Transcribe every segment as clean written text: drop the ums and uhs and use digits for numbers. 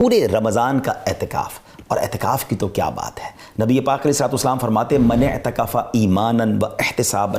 پورے رمضان کا اعتکاف، اور اعتکاف کی تو کیا بات ہے۔ نبی پاک علیہ الصلوۃ والسلام فرماتے ہیں من اعتکف ایمانا و احتسابا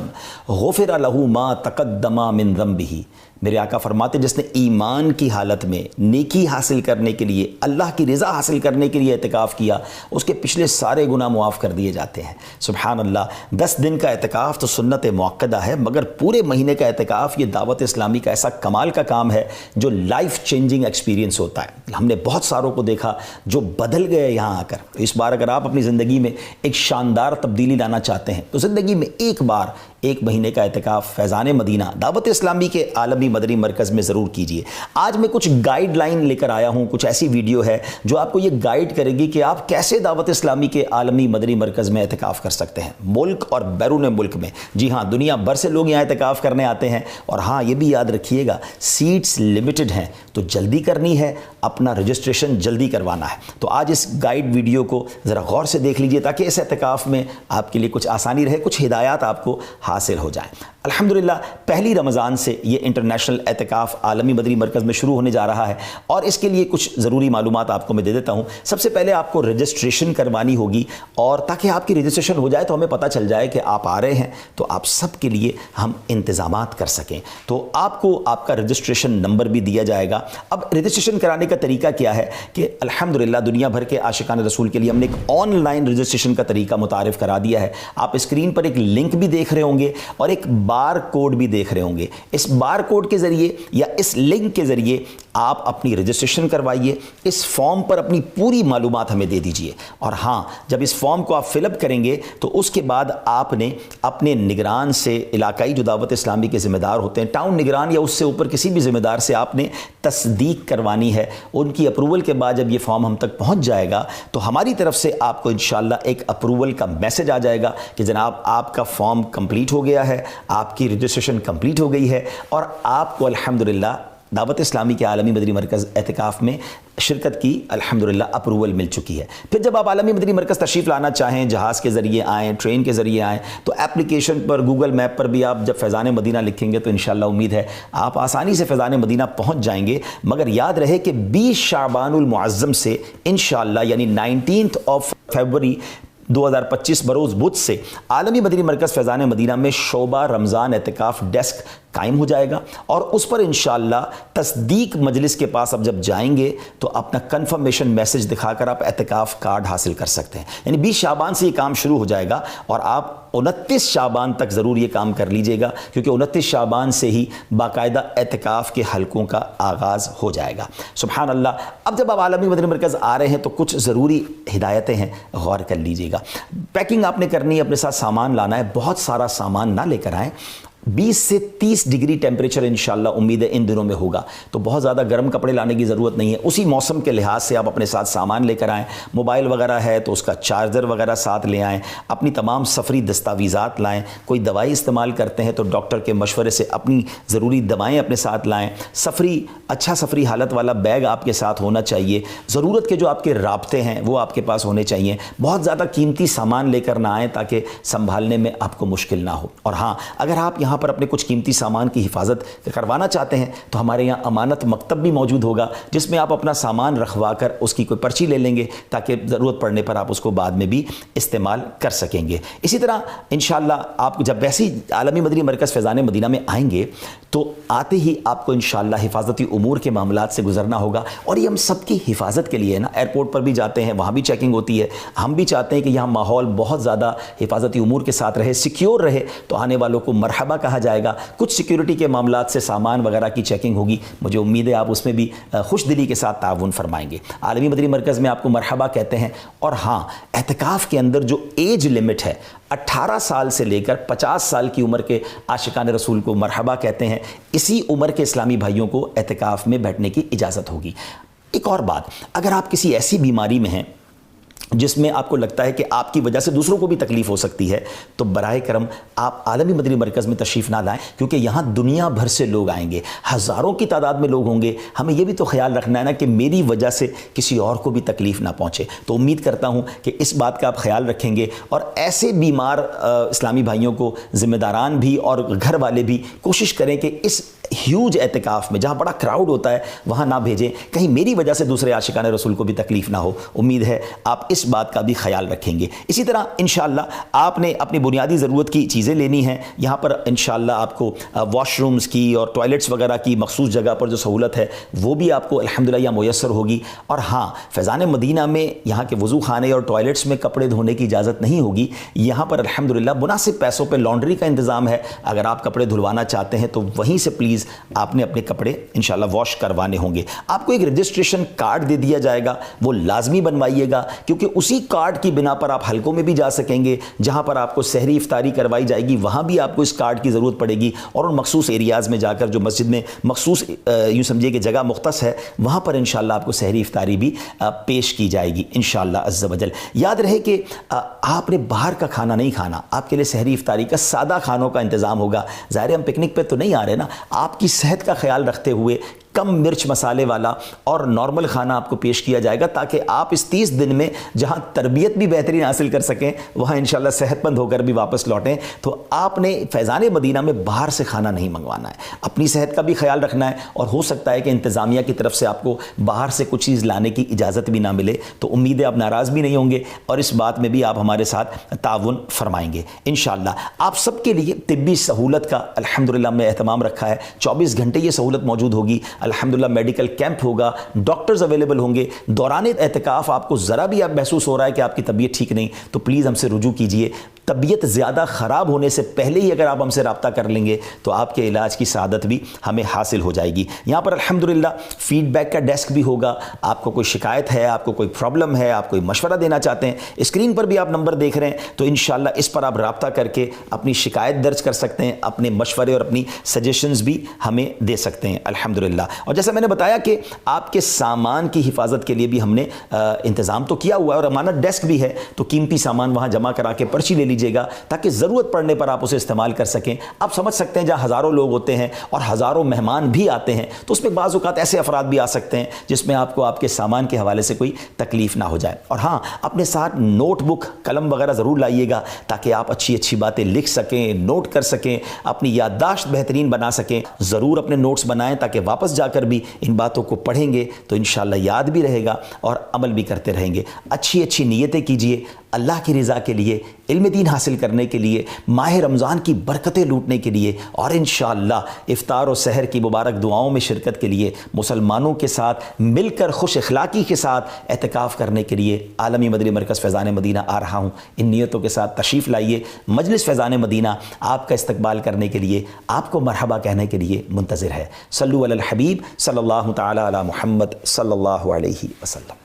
غفر له ما تقدم من ذنبہ۔ میرے آقا فرماتے جس نے ایمان کی حالت میں نیکی حاصل کرنے کے لیے، اللہ کی رضا حاصل کرنے کے لیے اعتکاف کیا، اس کے پچھلے سارے گناہ معاف کر دیے جاتے ہیں۔ سبحان اللہ۔ 10 دن کا اعتکاف تو سنت موقدہ ہے، مگر پورے مہینے کا اعتکاف یہ دعوت اسلامی کا ایسا کمال کا کام ہے جو لائف چینجنگ ایکسپیرینس ہوتا ہے۔ ہم نے بہت ساروں کو دیکھا جو بدل گئے یہاں آ کر۔ اس بار اگر آپ اپنی زندگی میں ایک شاندار تبدیلی لانا چاہتے ہیں تو زندگی میں ایک بار 1 مہینے کا اعتکاف فیضان مدینہ دعوت اسلامی کے عالمی مدنی مرکز میں ضرور کیجیے۔ آج میں کچھ گائیڈ لائن لے کر آیا ہوں، کچھ ایسی ویڈیو ہے جو آپ کو یہ گائیڈ کرے گی کہ آپ کیسے دعوت اسلامی کے عالمی مدنی مرکز میں اعتکاف کر سکتے ہیں، ملک اور بیرون ملک میں۔ جی ہاں، دنیا بھر سے لوگ یہاں اعتکاف کرنے آتے ہیں، اور ہاں یہ بھی یاد رکھیے گا سیٹس لمیٹڈ ہیں، تو جلدی کرنی ہے، اپنا رجسٹریشن جلدی کروانا ہے۔ تو آج اس گائیڈ ویڈیو کو ذرا غور سے دیکھ لیجیے تاکہ اس اعتکاف میں آپ کے لیے کچھ آسانی رہے، کچھ ہدایات آپ کو حاصل ہو جائیں۔ الحمدللہ پہلی رمضان سے یہ انٹرنیشنل اعتکاف عالمی مدنی مرکز میں شروع ہونے جا رہا ہے، اور اس کے لیے کچھ ضروری معلومات آپ کو میں دے دیتا ہوں۔ سب سے پہلے آپ کو رجسٹریشن کروانی ہوگی، اور تاکہ آپ کی رجسٹریشن ہو جائے تو ہمیں پتہ چل جائے کہ آپ آ رہے ہیں، تو آپ سب کے لیے ہم انتظامات کر سکیں۔ تو آپ کو آپ کا رجسٹریشن نمبر بھی دیا جائے گا۔ اب رجسٹریشن کرانے کا طریقہ کیا ہے کہ الحمدللہ دنیا بھر کے عاشقان رسول کے لیے ہم نے ایک آن لائن رجسٹریشن کا طریقہ متعارف کرا دیا ہے۔ آپ اسکرین پر ایک لنک بھی دیکھ رہے ہوں گے اور ایک بار کوڈ بھی دیکھ رہے ہوں گے۔ اس بار کوڈ کے ذریعے یا اس لنک کے ذریعے آپ اپنی رجسٹریشن کروائیے، اس فارم پر اپنی پوری معلومات ہمیں دے دیجئے، اور ہاں جب اس فارم کو آپ فل اپ کریں گے تو اس کے بعد آپ نے اپنے نگران سے، علاقائی جو دعوت اسلامی کے ذمہ دار ہوتے ہیں، ٹاؤن نگران یا اس سے اوپر کسی بھی ذمہ دار سے آپ نے تصدیق کروانی ہے۔ ان کی اپروول کے بعد جب یہ فارم ہم تک پہنچ جائے گا تو ہماری طرف سے آپ کو انشاءاللہ ایک اپروول کا میسج آ جائے گا کہ جناب آپ کا فارم کمپلیٹ ہو گیا ہے، آپ کی رجسٹریشن کمپلیٹ ہو گئی ہے، اور آپ کو الحمدللہ دعوت اسلامی کے عالمی مدنی مرکز اعتکاف میں شرکت کی الحمدللہ اپروول مل چکی ہے۔ پھر جب آپ عالمی مدنی مرکز تشریف لانا چاہیں، جہاز کے ذریعے آئیں، ٹرین کے ذریعے آئیں، تو اپلیکیشن پر گوگل میپ پر بھی آپ جب فیضان مدینہ لکھیں گے تو انشاءاللہ امید ہے آپ آسانی سے فیضان مدینہ پہنچ جائیں گے۔ مگر یاد رہے کہ 20 شعبان المعظم سے انشاءاللہ یعنی 19 فروری 2025 بروز بدھ سے عالمی مدنی مرکز فیضان مدینہ میں شعبہ رمضان اعتکاف ڈیسک قائم ہو جائے گا، اور اس پر انشاءاللہ تصدیق مجلس کے پاس اب جب جائیں گے تو اپنا کنفرمیشن میسج دکھا کر آپ اعتکاف کارڈ حاصل کر سکتے ہیں۔ یعنی 20 شعبان سے یہ کام شروع ہو جائے گا، اور آپ 29 شعبان تک ضرور یہ کام کر لیجئے گا، کیونکہ 29 شعبان سے ہی باقاعدہ اعتکاف کے حلقوں کا آغاز ہو جائے گا۔ سبحان اللہ۔ اب جب آپ عالمی مدنی مرکز آ رہے ہیں تو کچھ ضروری ہدایتیں ہیں، غور کر لیجئے گا۔ پیکنگ آپ نے کرنی ہے، اپنے ساتھ سامان لانا ہے، بہت سارا سامان نہ لے کر آئیں۔ 20 سے 30 ڈگری ٹیمپریچر انشاءاللہ امید ہے ان دنوں میں ہوگا، تو بہت زیادہ گرم کپڑے لانے کی ضرورت نہیں ہے۔ اسی موسم کے لحاظ سے آپ اپنے ساتھ سامان لے کر آئیں۔ موبائل وغیرہ ہے تو اس کا چارجر وغیرہ ساتھ لے آئیں، اپنی تمام سفری دستاویزات لائیں۔ کوئی دوائی استعمال کرتے ہیں تو ڈاکٹر کے مشورے سے اپنی ضروری دوائیں اپنے ساتھ لائیں۔ اچھا سفری حالت والا بیگ آپ کے ساتھ ہونا چاہیے۔ ضرورت کے جو آپ کے رابطے ہیں وہ آپ کے پاس ہونے چاہیے۔ بہت زیادہ قیمتی سامان لے کر نہ آئیں تاکہ سنبھالنے میں آپ کو مشکل نہ ہو۔ اور ہاں، اگر آپ یہاں پر اپنے کچھ قیمتی سامان کی حفاظت کروانا چاہتے ہیں تو ہمارے یہاں امانت مکتب بھی موجود ہوگا، جس میں آپ اپنا سامان رکھوا کر اس کی کوئی پرچی لے لیں گے تاکہ ضرورت پڑنے پر آپ اس کو بعد میں بھی استعمال کر سکیں گے۔ اسی طرح انشاءاللہ آپ جب ویسی عالمی مدنی مرکز فیضان مدینہ میں آئیں گے تو آتے ہی آپ کو انشاءاللہ حفاظتی امور کے معاملات سے گزرنا ہوگا، اور یہ ہم سب کی حفاظت کے لیے ہے نا۔ ایئرپورٹ پر بھی جاتے ہیں، وہاں بھی چیکنگ ہوتی ہے، ہم بھی چاہتے ہیں کہ یہاں ماحول بہت زیادہ حفاظتی امور کے ساتھ رہے، سیکیور رہے، تو آنے والوں کو مرحبا کہا جائے گا۔ کچھ سیکیورٹی کے معاملات سے سامان وغیرہ کی چیکنگ ہوگی، مجھے امید ہے آپ اس میں بھی خوش دلی کے ساتھ تعاون فرمائیں گے۔ عالمی مدنی مرکز میں آپ کو مرحبا کہتے ہیں۔ اور ہاں، اعتکاف کے اندر جو ایج لمٹ ہے 18 سال سے لے کر 50 سال کی عمر کے عاشقان رسول کو مرحبا کہتے ہیں۔ اسی عمر کے اسلامی بھائیوں کو اعتکاف میں بیٹھنے کی اجازت ہوگی۔ ایک اور بات، اگر آپ کسی ایسی بیماری میں ہیں جس میں آپ کو لگتا ہے کہ آپ کی وجہ سے دوسروں کو بھی تکلیف ہو سکتی ہے، تو براہ کرم آپ عالمی مدنی مرکز میں تشریف نہ لائیں، کیونکہ یہاں دنیا بھر سے لوگ آئیں گے، ہزاروں کی تعداد میں لوگ ہوں گے۔ ہمیں یہ بھی تو خیال رکھنا ہے نا کہ میری وجہ سے کسی اور کو بھی تکلیف نہ پہنچے۔ تو امید کرتا ہوں کہ اس بات کا آپ خیال رکھیں گے، اور ایسے بیمار اسلامی بھائیوں کو ذمہ داران بھی اور گھر والے بھی کوشش کریں کہ اس ہیوج اعتکاف میں جہاں بڑا کراؤڈ ہوتا ہے وہاں نہ بھیجیں، کہیں میری وجہ سے دوسرے عاشقان رسول کو بھی تکلیف نہ ہو۔ امید ہے آپ اس بات کا بھی خیال رکھیں گے۔ اسی طرح انشاءاللہ آپ نے اپنی بنیادی ضرورت کی چیزیں لینی ہیں، یہاں پر انشاءاللہ آپ کو واش رومز کی اور ٹوائلٹس وغیرہ کی مخصوص جگہ پر جو سہولت ہے وہ بھی آپ کو الحمدللہ یہاں میسر ہوگی۔ اور ہاں، فیضان مدینہ میں یہاں کے وضو خانے اور ٹوائلٹس میں کپڑے دھونے کی اجازت نہیں ہوگی، یہاں پر الحمدللہ مناسب پیسوں پہ لانڈری کا انتظام ہے، اگر آپ کپڑے دھلوانا چاہتے ہیں تو وہیں سے پلیز آپ نے اپنے کپڑے انشاءاللہ واش کروانے ہوں گے۔ آپ کو ایک رجسٹریشن کارڈ دے دیا جائے گا، وہ لازمی بنوائیے گا، کیونکہ اسی کارڈ کی بنا پر آپ حلقوں میں بھی جا سکیں گے، جہاں پر آپ کو سحری افطاری کروائی جائے گی وہاں بھی آپ کو اس کارڈ کی ضرورت پڑے گی، اور ان مخصوص ایریاز میں جا کر جو مسجد میں مخصوص یوں سمجھیے کہ جگہ مختص ہے وہاں پر انشاءاللہ آپ کو سحری افطاری بھی پیش کی جائے گی انشاءاللہ عز و جل۔ یاد رہے کہ آپ نے باہر کا کھانا نہیں کھانا، آپ کے لیے سحری افطاری کا سادہ کھانوں کا انتظام ہوگا۔ ظاہر ہم پکنک پہ تو نہیں آ رہے نا، آپ کی صحت کا خیال رکھتے ہوئے کم مرچ مسالے والا اور نارمل کھانا آپ کو پیش کیا جائے گا، تاکہ آپ اس 30 دن میں جہاں تربیت بھی بہترین حاصل کر سکیں وہاں انشاءاللہ صحت مند ہو کر بھی واپس لوٹیں۔ تو آپ نے فیضان مدینہ میں باہر سے کھانا نہیں منگوانا ہے، اپنی صحت کا بھی خیال رکھنا ہے، اور ہو سکتا ہے کہ انتظامیہ کی طرف سے آپ کو باہر سے کچھ چیز لانے کی اجازت بھی نہ ملے، تو امید ہے آپ ناراض بھی نہیں ہوں گے اور اس بات میں بھی آپ ہمارے ساتھ تعاون فرمائیں گے انشاءاللہ۔ آپ سب کے لیے طبی سہولت کا الحمدللہ ہم نے اہتمام رکھا ہے، 24 گھنٹے یہ سہولت موجود ہوگی الحمدللہ۔ میڈیکل کیمپ ہوگا، ڈاکٹرز اویلیبل ہوں گے۔ دوران اعتکاف آپ کو ذرا بھی آپ محسوس ہو رہا ہے کہ آپ کی طبیعت ٹھیک نہیں تو پلیز ہم سے رجوع کیجئے۔ طبیعت زیادہ خراب ہونے سے پہلے ہی اگر آپ ہم سے رابطہ کر لیں گے تو آپ کے علاج کی سعادت بھی ہمیں حاصل ہو جائے گی۔ یہاں پر الحمدللہ فیڈ بیک کا ڈیسک بھی ہوگا، آپ کو کوئی شکایت ہے، آپ کو کوئی پرابلم ہے، آپ کوئی مشورہ دینا چاہتے ہیں، اسکرین پر بھی آپ نمبر دیکھ رہے ہیں تو انشاءاللہ اس پر آپ رابطہ کر کے اپنی شکایت درج کر سکتے ہیں، اپنے مشورے اور اپنی سجیشنز بھی ہمیں دے سکتے ہیں الحمدللہ۔ اور جیسا میں نے بتایا کہ آپ کے سامان کی حفاظت کے لیے بھی ہم نے انتظام تو کیا ہوا ہے، اور ہمارا ڈیسک بھی ہے، تو قیمتی سامان وہاں جمع کرا کے پرچی لے لیجئے گا تاکہ ضرورت پڑنے پر آپ اسے استعمال کر سکیں۔ آپ سمجھ سکتے ہیں جہاں ہزاروں لوگ ہوتے ہیں اور ہزاروں مہمان بھی آتے ہیں تو اس میں بعض اوقات ایسے افراد بھی آ سکتے ہیں جس میں آپ کو آپ کے سامان کے حوالے سے کوئی تکلیف نہ ہو جائے۔ اور ہاں، اپنے ساتھ نوٹ بک قلم وغیرہ ضرور لائیے گا تاکہ آپ اچھی اچھی باتیں لکھ سکیں، نوٹ کر سکیں، اپنی یادداشت بہترین بنا سکیں۔ ضرور اپنے نوٹس بنائیں تاکہ واپس جا کر بھی ان باتوں کو پڑھیں گے تو انشاءاللہ یاد بھی رہے گا اور عمل بھی کرتے رہیں گے۔ اچھی اچھی نیتیں کیجئے اللہ کی رضا کے لیے، علم دین حاصل کرنے کے لیے، ماہ رمضان کی برکتیں لوٹنے کے لیے، اور انشاءاللہ افطار و سحر کی مبارک دعاؤں میں شرکت کے لیے، مسلمانوں کے ساتھ مل کر خوش اخلاقی کے ساتھ اعتکاف کرنے کے لیے عالمی مدنی مرکز فیضان مدینہ آ رہا ہوں۔ ان نیتوں کے ساتھ تشریف لائیے، مجلس فیضان مدینہ آپ کا استقبال کرنے کے لیے، آپ کو مرحبا کہنے کے لیے منتظر ہے۔ صلو علی الحبیب صلی اللہ تعالی علی محمد صلی اللہ علیہ وسلم۔